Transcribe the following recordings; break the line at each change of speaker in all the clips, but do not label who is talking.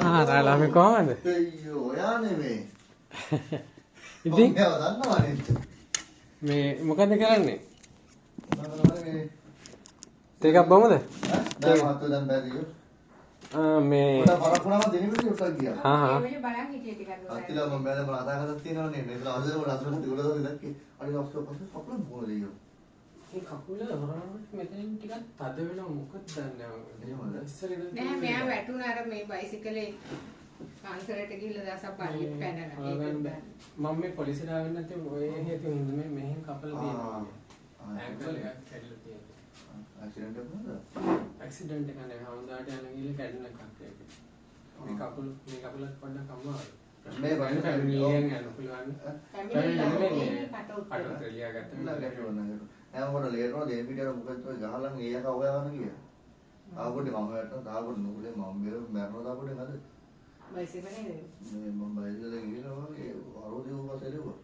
රාලා මේ කොහමද?
අයියෝ ඔයා නෙමෙයි.
ඉතින්
මම දන්නවා නේද?
මේ මොකද කරන්නේ?
මම මේ
ටිකක් බොමුද?
දැන් මහත්ව දැන් බැරියෝ.
මේ
ඔයා පරපුරම දෙනෙකුට උත්තර ගියා.
හා
මේ බලන් හිටියේ ටිකක්
අත්තිලා මම බැලලා මම අදා කරලා තියෙනවනේ නේද? ඒක අදලා වල අසුරට උඩ දැක්කේ. අනිත් අවස්ථාව පස්සේ කකුල මොනද දෙයියෝ.
මේ කකුල හොරනකොට මෙතනින් ටිකක් තද වෙනවා මොකද දන්නේ නැහැ. ඉස්සරේ
නෑ මෙයා වැටුණා අර මේ බයිසිකලේ පන්සලට ගිහිල්ලා දැසක් පල්ලියට පැනලා
මම මේ පොලිසියට ආවෙ නැත්නම් ඔය හේතු හොඳ මේ මෙහෙන් කපලා තියෙනවා. ඇන්කල් එකක් කැඩලා තියෙනවා.
ඇක්සිඩන්ට් එකක් නේද?
ඇක්සිඩන්ට් එක නෙවෙයි හවුදාට යන ගිහලා කැඩෙන එකක් ඒක. මේ කකුලත් පොඩ්ඩක් අමාරුයි.
මේ වයින්
ෆැමිලියෙන් යන්න පුළුවන්.
ෆැමිලි
අට ට්‍රෙලියා ගත්තා.
නෑ මම ලේරනවා දෙන පිටියට මොකද ඔය ගහලන් ඒ යක ඔය යන කිය. ආපොඩි මම වැටෙනවා තාපොඩි නුකුලේ මම මැරෙනවා තාපොඩි නේද?
බයිසිකලේ නේද?
මේ මම බයිසිකලෙන් ගිහලා ඒ අරෝදී උඹ සෙලෙව්වා.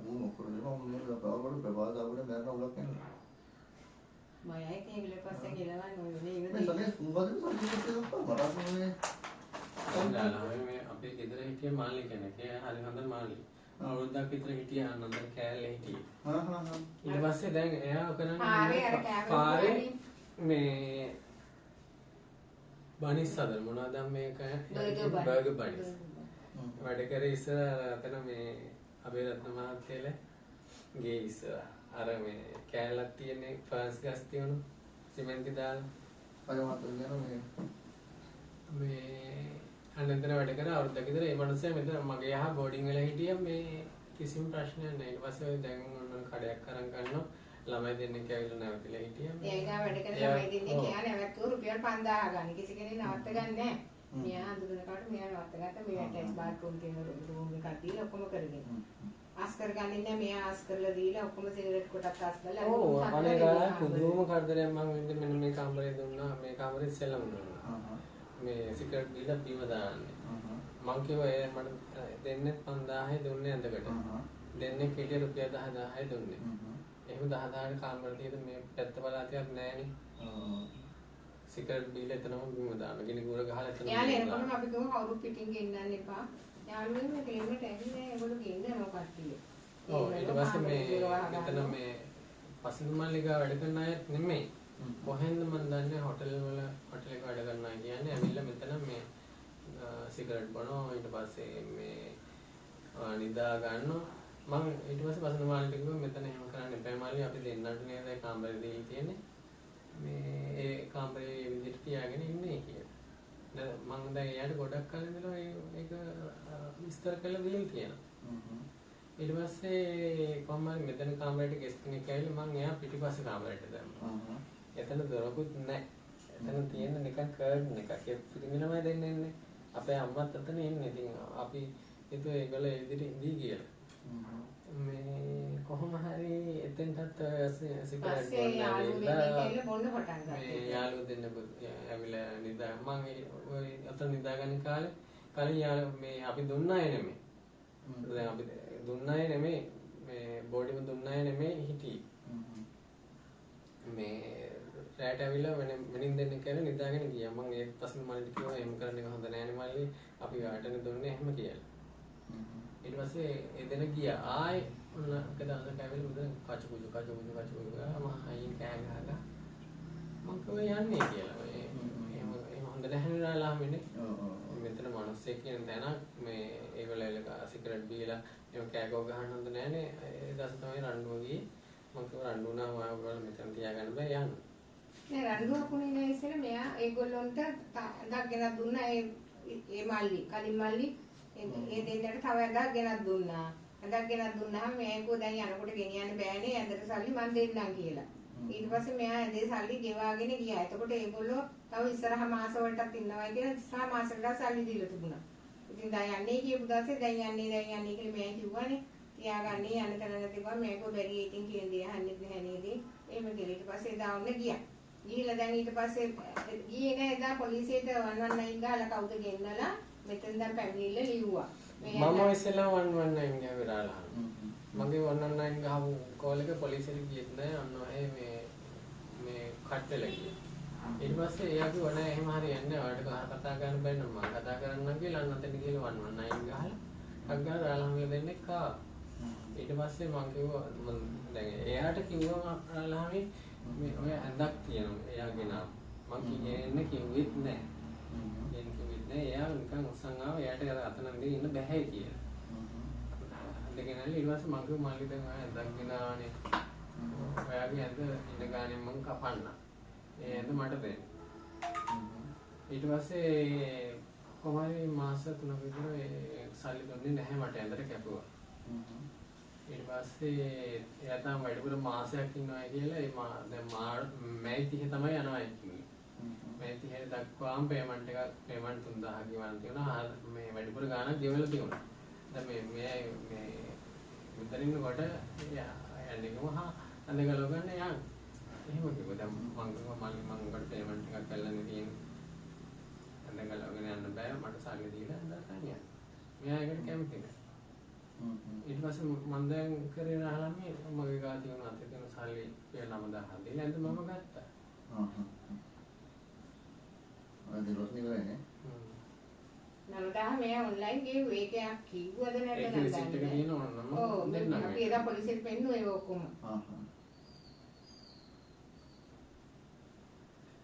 ඌ මොකද මම මේ තාපොඩි ප්‍රබාද තාපොඩි මැරෙන උලක් යනවා.
මම ආයේ ඉවිල පස්සේ ගිලවන්න ඕනේ
මේ
ඉවද.
සමේ උඹද සල්ලි
දාලා මේ අපේ ගෙදර හිටිය මාළි කෙනෙක්. ඒ හරි හොඳ මාළි. අවුරුද්දක් විතර හිටියා නන්දර කෑල්ලේ හිටියේ. ඊට පස්සේ දැන් එයා කරන්නේ පාරේ මේ බනිස් හදන මොනවද මේක බර්ගර් බනිස්. වැඩ කරේ ඉස්සර අතන මේ අබේරත්න මහත්තයලා ගේ ඉස්සර අර මේ කෑල්ලක් තියෙන්නේ ෆර්ස් ගස් තියුණු සිමෙන්ති දාලා
අය මත යන
මේ අනන්තර වැඩ කර අවුරුද්දක විතර ඒ මනුස්සයා මෙතන මගේ යහ බෝඩින් වල හිටියා මේ කිසිම ප්‍රශ්නයක් නැහැ. ඊට පස්සේ දැන් මොන කඩයක් අරන් ගන්නවා ළමයි දෙන්නෙක් ඇවිල්ලා නැවතිලා හිටියා.
එයා වැඩ කරන ළමයි දෙන්නෙක් එයා නැවතුව රුපියල් 5000 ගන්න. කිසි කෙනෙක් නවත්ත ගන්න නැහැ. මෙයා හඳුනනකොට මෙයා නවත්ත ගත්තා. මෙයා ටැක්ස් බාත්රූම් තියෙන රූම් එකක් දීලා ඔක්කොම කරගෙන. ආස් කරගන්නේ නැහැ. මෙයා ආස් කරලා දීලා ඔක්කොම සිගරට් කොටක් ආස් කරලා
ඔව් අනේ ගාලා කුදුම කරදරයක් මම වෙන්නේ මෙන්න මේ කාමරේ දුන්නා. මේ කාමරේ ඉස්සෙල්ලම දුන්නා. මේ සිගරට් දීලා බීම දාන්නේ. මං කිව්වා ඒ මට දෙන්නේ 5000යි දුන්නේ ඇඳකට. දෙන්නේ කීටිය රුපියල් 10000යි දුන්නේ. එහෙම 10000ට කාමර තියෙද මේ පැත්ත පළාතයක් නැහනේ. සිගරට් බීලා එතනම බීම දාන. ගිනි ගුර ගහලා එතනම.
යාළුවෝ එනකොටම අපි කිව්වා කවුරු පිටින් ගෙන්නන්න එපා. යාළුවෝ මේ ටේබලට ඇවිල්ලා ඒගොල්ලෝ ගෙන්නනවා කට්ටිය.
ඔව් ඊට පස්සේ මේ එතන මේ පසින් මල්ලිකා වැඩ කරන අය නෙමෙයි. කොහෙන්ද මන් දන්නේ හොටෙල් එක වැඩ කරන අය කියන්නේ ඇවිල්ලා මෙතන මේ සිගරට් බොනවා ඊට පස්සේ මේ නිදා ගන්නවා මම ඊට පස්සේ පසන මාළට කිව්වා මෙතන එහෙම කරන්න එපා මාළි අපි දෙන්නට නේද ඒ කාමරේ දෙවි තියෙන්නේ මේ ඒ කාමරේ මේ විදිහට තියාගෙන ඉන්නේ කියලා. දැන් මම දැන් එයාට ගොඩක් කලින් ඉඳලා ඒක විස්තර කරලා දීලා තියෙනවා. ඊට පස්සේ කොහමද මෙතන කාමරේට ගෙස්ට් කෙනෙක් ඇවිල්ලා මම එයා පිටිපස්සේ කාමරේට දැම්මා. එතන දොරකුත් නැහැ. එතන තියෙන නිකන් කර්ඩ් එකක්. ඒ පිටින් ළමයි දෙන්නේ ඉන්නේ. අපේ අම්මත් අතන ඉන්නේ. ඉතින් අපි හිතුවා ඒගොල්ලෝ ඒ විදිහට ඉඳී කියලා. මේ කොහොම හරි එතෙන්ටත් සිගරට් බොන්න මේ යාළුවෝ දෙන්නෙකුත් ඇවිල්ලා නිදා මම ඔය අතන නිදාගන්න කාලේ කලින් යාළුවෝ මේ අපි දුන්නා නෙමෙයි. දැන් අපි දුන්නා නෙමෙයි මේ බෝඩිම දුන්නා නෙමෙයි හිටියේ. මේ රැට ඇවිල්ලා වෙනින් දෙන්නෙක් කියලා නිදාගෙන ගියා. මම ඒත් පස්සේ මල්ලි කිව්වා එහෙම කරන්න එක හොඳ නෑනේ මල්ලි. අපි වාටනේ දුන්නේ එහෙම කියලා. ඊට පස්සේ එදෙන ගියා. ආයේ ඔන්න කදාසක් ඇවිල්ලා මුදෙන් කචුකුජු මම අයින් කෑ ගහලා මම කිව්වා යන්නේ කියලා. එහෙම හොඳ නැහැ නාලා මෙන්නේ. මෙතන මිනිස්සෙක් කියන තැනක් මේ ඒගොල්ලෝ සිගරට් බීලා එහෙම කෑකෝ ගහන්න හොඳ නැහනේ. ඒ දවස් තමයි රණ්ඩුව ගියේ. මම කිව්වා රණ්ඩුව නම් ඔයාලා මෙතන තියාගන්න බෑ යන්න.
නෑ රණ්ඩුව කුණේ නෑ ඉස්සෙල්ලා මෙයා ඒගොල්ලොන්ට ඇඳක් ගෙනත් දුන්නා ඒ මල්ලි කලින් මල්ලි ඒ දෙන්නට තව ඇඳක් ගෙනත් දුන්නා. ඇඳක් ගෙනත් දුන්නාම මේකෝ දැන් යනකොට ගෙනියන්න බෑනේ ඇඳට සල්ලි මන් දෙන්නම් කියලා. ඊට පස්සේ මෙයා ඇඳේ සල්ලි ගෙවාගෙන ගියා. එතකොට ඒගොල්ලෝ තව ඉස්සරහා මාස වලටත් ඉන්නවා කියලා ඉස්සරහා මාසෙකට සල්ලි දීලා තිබුණා. ඉතින් දැන් යන්නේ කියපු දවසේ දැන් යන්නේ කියලා මෙයා කිව්වනේ. තියාගන්නේ යන්න තැන නැතිවම මේකෝ බැරි ඉතින් කියන දේ අහන්නේ නැහැ නේද? එහෙම කියලා ඊට පස්සේ දාන්න ගියා. ගිහිල්ලා දැන් ඊට පස්සේ ගියේ නෑ එදා පොලිසියට 119 ගහලා කවුද ගෙන්නලා මෙතෙන් දැන් පැමිණිල්ල ලිව්වා.
මම ඉස්සෙල්ලා 119 ගාව විරාලා. මගේ 119 ගහපු කෝල් එක පොලිසියට ගියෙත් නෑ අන්න ඒ මේ කට්ටල ගියේ. ඊට පස්සේ එයාගේ ඕන එහෙම හරියන්නේ ඔයාලට කතා කරන්න බැරි නම් මම කතා කරන්නම් කියලා අන්නතෙන් කියලා 119 ගහලා ටක් ගාලා රාලහාමිය දෙන්නෙක් ආවා. ඊට පස්සේ මම කිව්වා දැන් එයාට කිව්වා රාලහාමිය මේ ඔය ඇඳක් තියෙනවා එයාගේ නම. මම කියන්නේ කිව්වෙත් නෑ. කියන කිව්වෙත් නෑ. එයා නිකන් උස්සන් ආවා එයාට අතනන් දෙන්න ඉන්න බෑ කියලා. දෙගෙන ඊට පස්සේ මම කිව්වා මල්ලි දැන් ඔය ඇඳක් ගෙනානේ. ඔයාගේ ඇඳ ඉන්න ගානේ මම කපන්න. ඒ ඇඳ මට දෙන්න. ඊට පස්සේ කොහොමද මාස 3ක විතර ඒ සල්ලි දුන්නේ නැහැ මට ඇඳට කැපුවා. ඊට පස්සේ එයා තාම වැඩිපුර මාසයක් ඉන්නවා කියලා ඒ දැන් මැයි 30 තමයි යනවා කිව්වේ. මැයි 30 දක්වාම පේමන්ට් 3000 ගෙවන්න තියෙනවා. මේ වැඩිපුර ගාණක් ගෙවලා තියෙනවා. දැන් මේ මෙතනින් කොට යන්නේ කොහොමද අඳ ගලව ගන්න යන්න. එහෙම කිව්වා. දැන් මම කොට පේමන්ට් එකක් කළානේ තියෙන්නේ. අඳ ගලවගෙන යන්න බෑ මට සල්ලි දීලා හදන්න යන්න. මෙයා ඒකට කැමති නෑ. ඊට පස්සේ මම දැන් කරේ රාලහාමිය මගේ ගාව තියෙන අතේ තියෙන සල්ලි 9000 දීලා ඇඳ මම ගත්තා.
අද රොස්නි කරන්නේ.
9000 මෙයා ඔන්ලයින් ගෙව්වේ ඒකයක් කිව්වද නැද්ද
ඒක රිසිට් එක තියෙනවා නම්
ඔව්
දෙන්නම්.
අපි එදා පොලිසියට පෙන්නුවේ ඒක ඔක්කොම.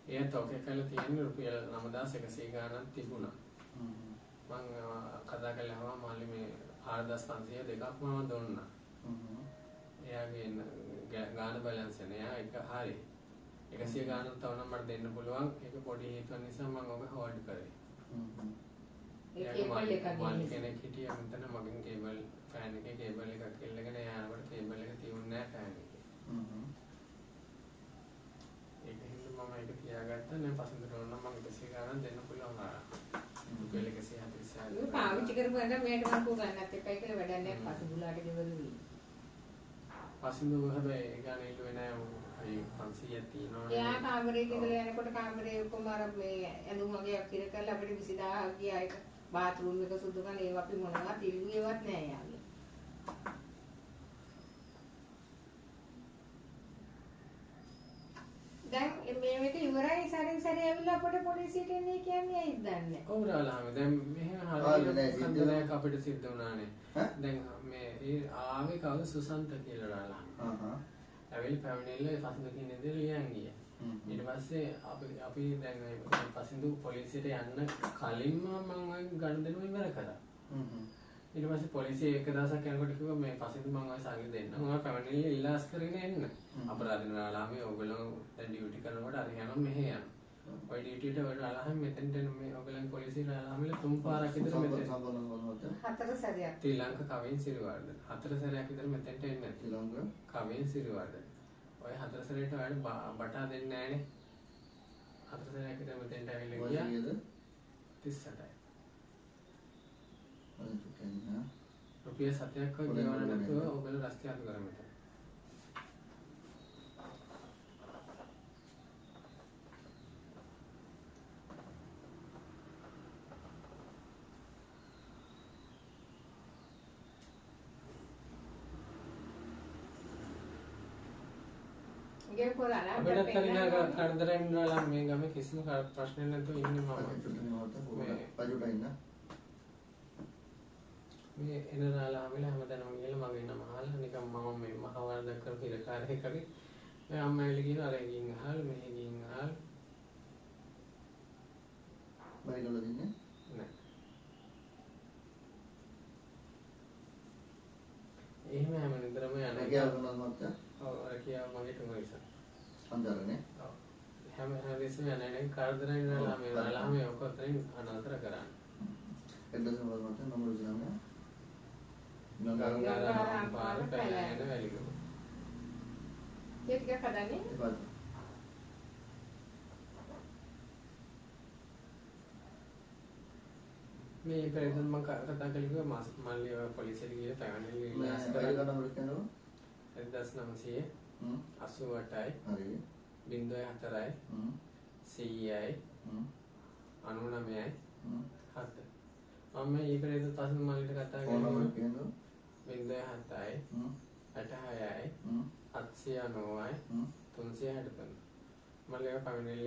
ඒත් ඔකේ කියලා තියෙන්නේ රුපියල් 9100 ගාණක් තිබුණා. මම කතා කළා මාළි මේ 4500 දෙකක් මම දුන්නා. එයාගේ ගාන බැලන්ස් එක නෑ ඒක හරි. 100 ගානක් තවනම් මට දෙන්න පුළුවන්. ඒක පොඩි හේතුවක් නිසා මම ඔබ හොල්ඩ් කරේ.
ඒ කේබල් එක
මාළි කෙනෙක් හිටියා මෙතන මගෙන් කේබල් ෆෑන් එකේ කේබල් එකක් එල්ලගෙන යනකොට කේබල් එක තියුන්නේ නෑ ෆෑන් එකේ. ඒක හින්දා මම ඒක තියාගත්තා. දැන් පස්සෙන්ට ඕන නම් මම 100 ගානක් දෙන්න පුළුවන් ආ. රුපියල් 140
ඒක පාවිච්චි කරපු අnder මේකට මම කෝ ගන්නත් එපා කියලා වැඩක් නැහැ පසුබුලාට ගෙවලු.
පසින්දු හැබැයි ඒ ගානේ ඉල්ලුවේ නෑ. අයි 500ක් තියෙනවා.
එයා කාමරේ ඉඳලා යනකොට කාමරේ ඔක්කොම අර මේ ඇඳුම් වගේක් ඉර කරලා අපිට 20000 ගියා ඒක බාත්රූම් එක සුදු කරන ඒව අපි මොනවත් ඉල්ලුවේවත් නෑ යාගේ. දැන් මේ මේක ඉවරයි සරින් සරේ ඇවිල්ලා අපිට පොලිසියට එන්නේ කියන්නේ ඇයිද දන්නේ.
ඔව් රාලහාමි දැන් මෙහෙම හරියට අපිට සිද්ධ වුණානේ. දැන් මේ ඒ ආවේ කවුද සුසන්ත කියලා රාලහාමි. ඇවිල්ලා පැමිණිල්ල පසින්දු කියන දේ ලියන් ගියා. ඊට පස්සේ අපි දැන් පසින්දු පොලිසියට යන්න කලින්ම මම ගනුදෙනු ඉවර කරා. ඊට පස්සේ පොලිසිය එක දවසක් යනකොට කිව්වා මේ පසින්දු මම ඔය සල්ලි දෙන්න. මම පැමිණිල්ල ඉල්ලාස් කරගෙන එන්න. අපරාධින රාලහාමි ඔයගොල්ලෝ දැන් ඩියුටි කරනකොට අර යනවා මෙහෙ යනවා. ඔය ඩියුටියට ඔය රාලහාමි මෙතෙන්ට මේ ඔයගොල්ලන් පොලිසිය රාලහාමිල තුන් පාරක් විතර මෙතෙන්
සම්බන්ධ කරනකොට
හතර සැරයක්.
ශ්‍රී ලංකා කවෙන් සිරිවර්ධන. හතර සැරයක් විතර මෙතෙන්ට එන්නේ.
ශ්‍රී ලංකා
කවෙන් සිරිවර්ධන. ඔය හතර සැරේට ඔයාලට බටා දෙන්නේ නැහනේ. හතර සැරයක් විතර මෙතෙන්ට ඇවිල්ලා ගියා. 38යි. රුපියල් 7ක් වගේ ගෙවන්න නැතුව ඔයගොල්ලෝ රස්තිය අතු කරමු.
ගේ පොරාලා
අපිට තනියම කරදරෙන් ඉන්නවා මේ ගමේ කිසිම ප්‍රශ්නයක් නැතුව ඉන්නේ මම. මේ එනරාලාමිල හැමදාම ගිහලා මගේ නම අහලා නිකන් මම මේ මහවරදක් කරපු ඉලකාරයෙක් වගේ මේ අම්මා ඇවිල්ලා කියන අර ගින් අහලා මෙහෙ ගින් අහලා
බයිගල දින්නේ
නෑ. එහෙම හැම නිතරම යනවා.
කියා ගන්නවත්
ඔව් අර කියා මගේ තුම නිසා.
අන්දරනේ.
ඔව්. හැම වෙලෙම යන්නේ කරදරෙන් ඉන්නවා මේ රාලාමේ ඔක්කොතරින් අනතර කරන්නේ.
එද්දසම වලට නම රුජිනම
ගංගාරාම පාර පැලෑන වැලිගම.
ඒ ටික හදන්නේ
ඒපත්
මේ පෙරේදන් මම කතා කළේ මාස මල්ලි පොලිසියට ගිහලා පැමිණිලි ඉල්ලාස්
බයිගල
කරා.
නම රුජිනම
1900 88යි
හරි
04යි 100යි 99යි 7. මම මේ පෙරේද පස්සේ මල්ලිට කතා
ෆෝන්
කළා.
නම්බර් කියනවා
07යි 86යි 790යි 363. මල්ලේ පැමිණිල්ල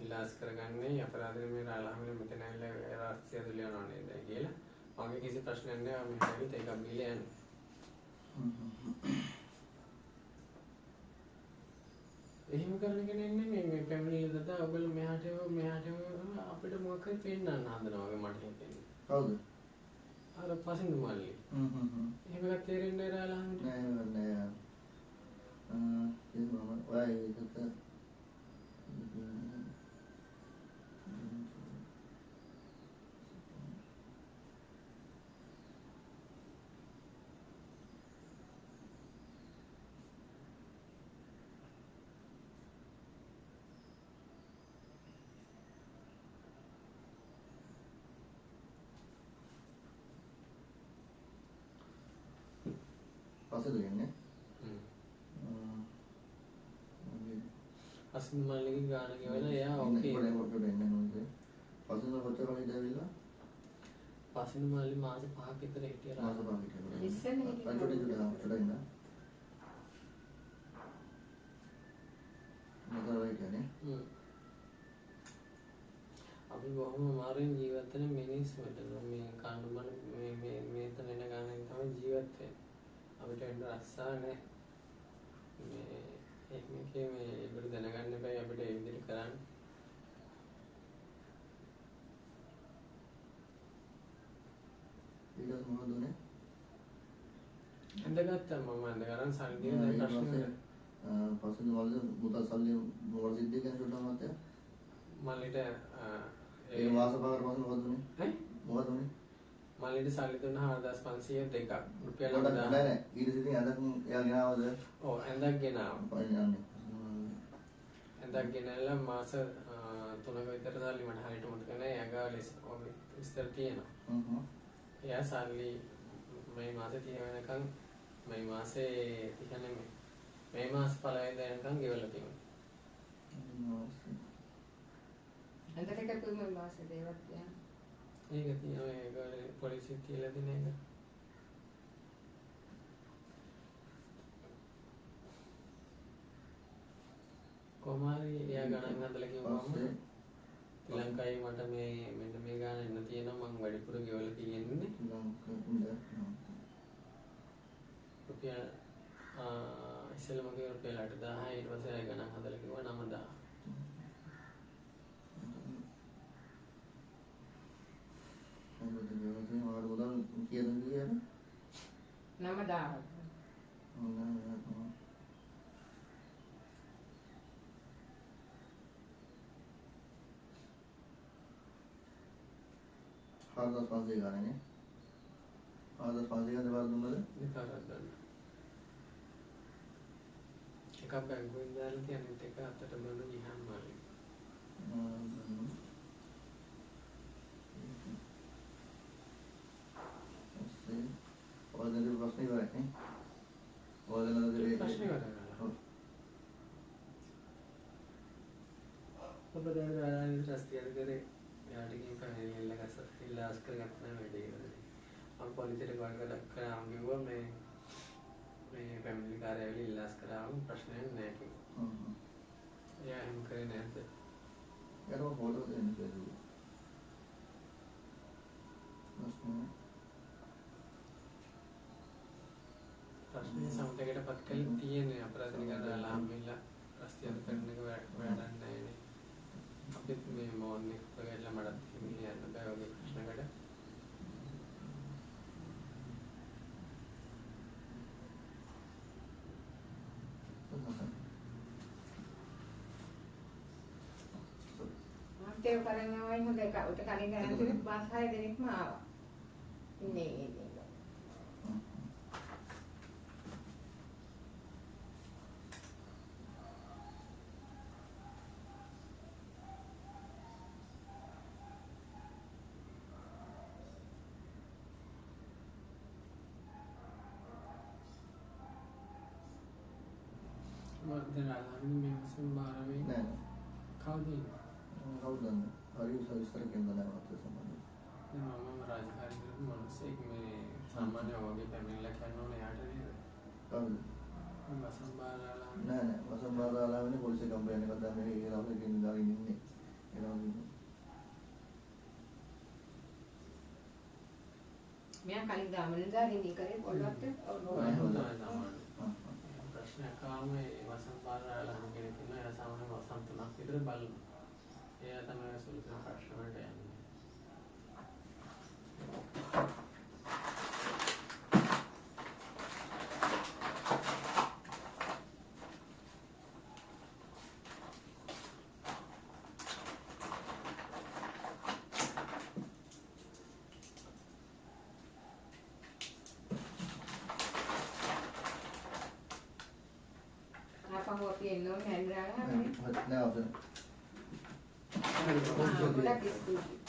ඉල්ලාස් කරගන්නේ අපරාධනේ මේ රාලහාමිනේ මෙතන ඇවිල්ලා රාස්තිය ඇතුළේ යනවා නේද කියලා. මගේ කිසි ප්‍රශ්නයක් නැහැ. මම හිතුවේ ඒක බිල යන්නේ. එහෙම කරන කෙනෙක් නෙමෙයි මේ පැමිණිල්ල දදා ඔයගොල්ලෝ මෙහාට අපිට මොකක් හරි පෙන්නන්න හදනවා වගේ මට හිතෙන්නේ.
කවුද?
අර පසින්දු මල්ලි. එහෙම එකක් තේරෙන්නේ නැහැ රාලහාමිට.
නෑ නෑ. ඒ මම ඔය ඒකත් පස්සේ දෙන්නේ.
පසින්දු මල්ලිගේ ගාන ගෙවලා එයා ඕකේ.
පොඩි එන්නේ නෝද? පස්සේ කොච්චර වගේ දැවිලා?
පසින්දු මල්ලි මාස 5ක් විතර හිටියා.
මාස 5ක් හිටියා.
ඉස්සෙල්ලා හිටියා.
අන්තිමට ඉන්න. මොකද කියන්නේ?
අපි බොහොම අමාරුවෙන් ජීවත් වෙන මිනිස්සු මෙතන මේ කන්න බන මේතන එන ගානෙන් තමයි ජීවත් වෙන්නේ. අපිට වෙන රස්සා නැහැ. මේකේ මේ ඒකට දැනගන්න බෑ අපිට ඒ විදිහට කරන්න.
ඊට මොනවද උනේ?
ඇඳගත්තා මම ඇඳගරන් සල්ලි දීලා දැන් ප්‍රශ්න නැහැ.
පස්සේ වල මුදල් සල්ලි මොකද සිද්ධ කියන්නේ චුට්ටක් මතය?
මල්ලිට
ඒ මාස පහකට පස්සේ මොකද උනේ?
ඈ
මොකද උනේ?
මල්ලිට සල්ලි දුන්නා 4500 දෙකක් රුපියල්
නෑ නෑ ඊට සිටින් අදක් එයා ගෙනාවද?
ඔව් ඇඳක් ගෙනාවා.
පරිණාමය.
ඇඳක් ගෙනල්ලා මාස 3ක විතර සල්ලි මට හරියට මතක නෑ. එයාගා විස්තර තියෙනවා. එයා සල්ලි මේ මාසේ 30 වෙනකන් මේ මාසේ කියන්නේ මේ මාස පළවෙනිදා වෙනකන් ගෙවලා තියෙනවා.
අන්තට කපුම මාසේ දේවත් යන.
ඒක තියෙනවා ඒක පොලිසිය කියලා දෙන එක. කොමාරි එයා ගණන් හදලා කිව්වම ශ්‍රී ලංකාවේ මට මේ මෙන්න මේ ගාන එන්න තියෙනවා මම වැඩිපුර ගෙවලා තියෙන්නේ. රුපියල් ඉස්සෙල්ලා මගේ රුපියල් 8000 ඊට පස්සේ ආයෙ ගණන් හදලා කිව්වා 9000.
මොකද මුදල් කියද කියන්නේ?
9000. ආදස් පන්සේ ගානේ. ආදස් පන්සේ ගානේ බාර දුන්නද?
දෙපාරක් ගන්න. එකක් බැංකුවෙන් දාලා තියන්නේ එක අතට බලන ගියහම මාළි.
ඔයගොල්ලෝ ප්‍රශ්න ඉවරයි නේ? ඔයගොල්ලෝ
ප්‍රශ්න ඉවරයි. ඔබ දැන් ආයෙත් රස්තියද කරේ යාට ගිහින් පැමිණිල්ල ඉල්ලාස් කරගන්න වැඩේ කරේ. මම පොලිසියට කල් කරා කිව්වා මේ පැමිණිලිකාරය ඇවිල්ලා ඉල්ලාස් කරාම ප්‍රශ්නයක් නැහැ කිව්වා. එයා එහෙම කරේ නැද්ද?
යාට ෆෝටෝ දෙන්න බැහැ.
ප්‍රශ්නේ සමතේකට පත් කළේ තියෙන්නේ අපරාධනිකාරලා හම්බෙලා රස්තියද කරන එක වැඩක් නැහැ. අපිත් මේ මොන්නේ ඔයගොල්ලෝ මඩත් යන්න බෑ වගේ ප්‍රශ්නකට.
මත්තේ කරන්නේ හොඳ එක. උට කලින් ගණන් තුනේ බස් 6 දෙනෙක්ම ආවා. ඉන්නේ
දැන් අල්ලන්නේ මේ මාසෙන් 12 වෙනි
නෑ
කවුද
කවුද හරි සවිස්තර කියන දැනවත් සම්බන්ධයි.
දැන් මම රාජකාරී කරපු මිනිස්සෙක් මේ සාමාන්‍ය වගේ පැමිණිලා කරන්න ඕනේ යාට නේද?
කවුද?
වසන් බාරාලා
නෑ නෑ වසන් බාරාලා වෙන්නේ පොලිසිය කම්ප්ලේන්ට් එකක් දැම්මේ ඒ ළමයි කෙනෙක් දාගෙන ඉන්නේ. ඒ ළමයි ඉන්නේ.
මෙයා කලින් ගාමෙන්දා ඉන්නේ කරේ පොළොත්
ප්‍රශ්නයක් ආවම ඒ වසන් බාරාලා නම් කෙනෙක් ඉන්නවා එයා සාමාන්‍යයෙන් වසන් 3ක් විතර බලනවා. එයා තමයි සොලියුෂන් ප්‍රශ්න වලට යන්නේ.
apa mau piano Hendra
නෑ ඔතන.
ගොඩක් ස්තුතියි.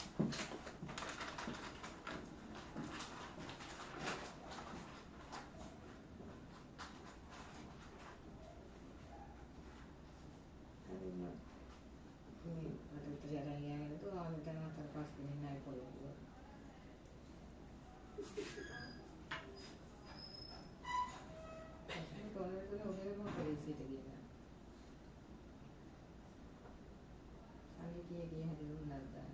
Dia hari dulu nanti.